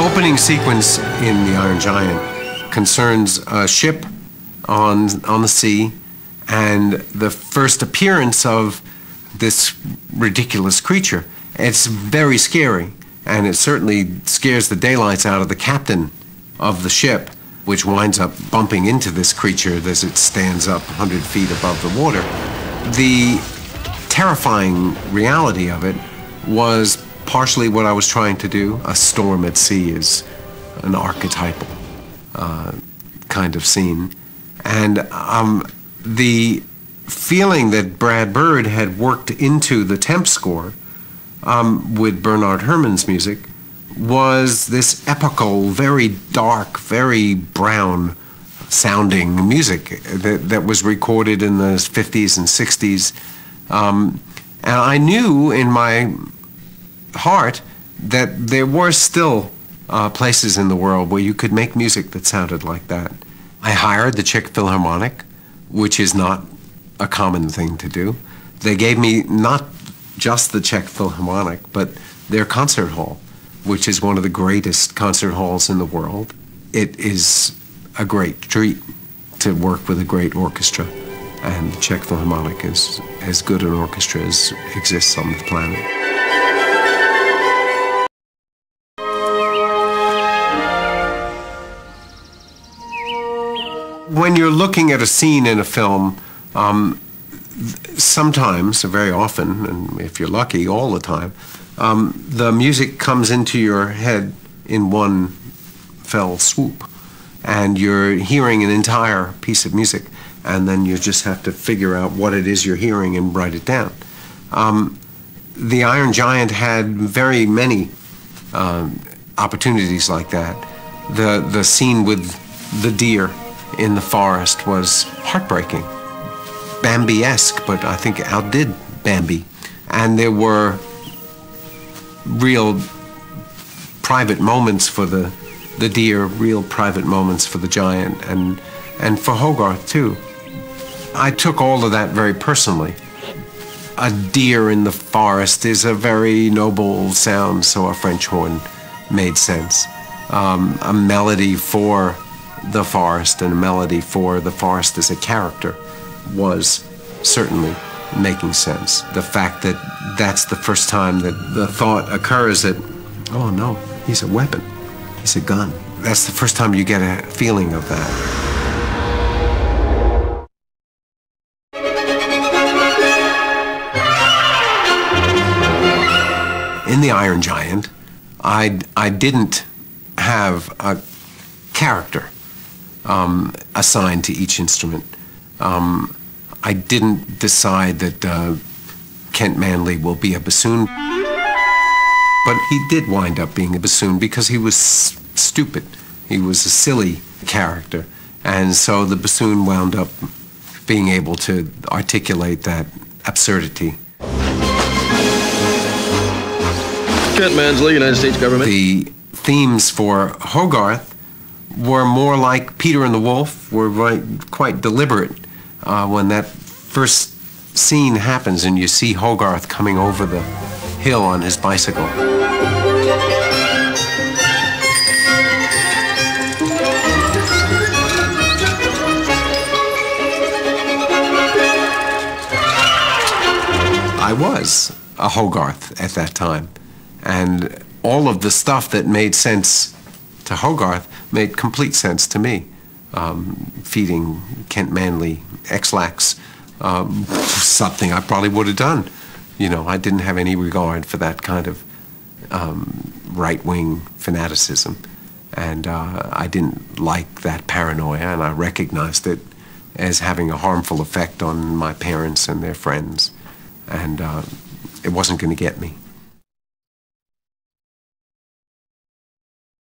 opening sequence in The Iron Giant concerns a ship on the sea and the first appearance of this ridiculous creature. It's very scary, and it certainly scares the daylights out of the captain of the ship, which winds up bumping into this creature as it stands up 100 feet above the water. The terrifying reality of it was partially what I was trying to do. A storm at sea is an archetypal kind of scene. And the feeling that Brad Bird had worked into the temp score with Bernard Herrmann's music was this epical, very dark, very brown sounding music that was recorded in the 50s and 60s. And I knew in my heart that there were still places in the world where you could make music that sounded like that. I hired the Czech Philharmonic, which is not a common thing to do. They gave me not just the Czech Philharmonic, but their concert hall, which is one of the greatest concert halls in the world. It is a great treat to work with a great orchestra, and the Czech Philharmonic is as good an orchestra as exists on the planet. When you're looking at a scene in a film, sometimes, very often, and if you're lucky, all the time, the music comes into your head in one fell swoop, and you're hearing an entire piece of music, and then you just have to figure out what it is you're hearing and write it down. The Iron Giant had very many opportunities like that. The scene with the deer in the forest was heartbreaking, Bambi-esque, but I think outdid Bambi. And there were real private moments for the deer, real private moments for the giant, and for Hogarth too. I took all of that very personally. A deer in the forest is a very noble sound, so a French horn made sense. A melody for the forest and a melody for the forest as a character was certainly making sense. The fact that that's the first time that the thought occurs that, oh no, he's a weapon, he's a gun. That's the first time you get a feeling of that. In The Iron Giant, I didn't have a character assigned to each instrument. I didn't decide that Kent Manley will be a bassoon, but he did wind up being a bassoon because he was stupid. He was a silly character, and so the bassoon wound up being able to articulate that absurdity. Kent Manley, United States government. The themes for Hogarth were more like Peter and the Wolf, were quite deliberate. When that first scene happens and you see Hogarth coming over the hill on his bicycle. I was a Hogarth at that time, and all of the stuff that made sense to Hogarth made complete sense to me. Feeding Kent Manley X-Lax, something I probably would have done. You know, I didn't have any regard for that kind of right-wing fanaticism, and I didn't like that paranoia, and I recognized it as having a harmful effect on my parents and their friends, and it wasn't going to get me.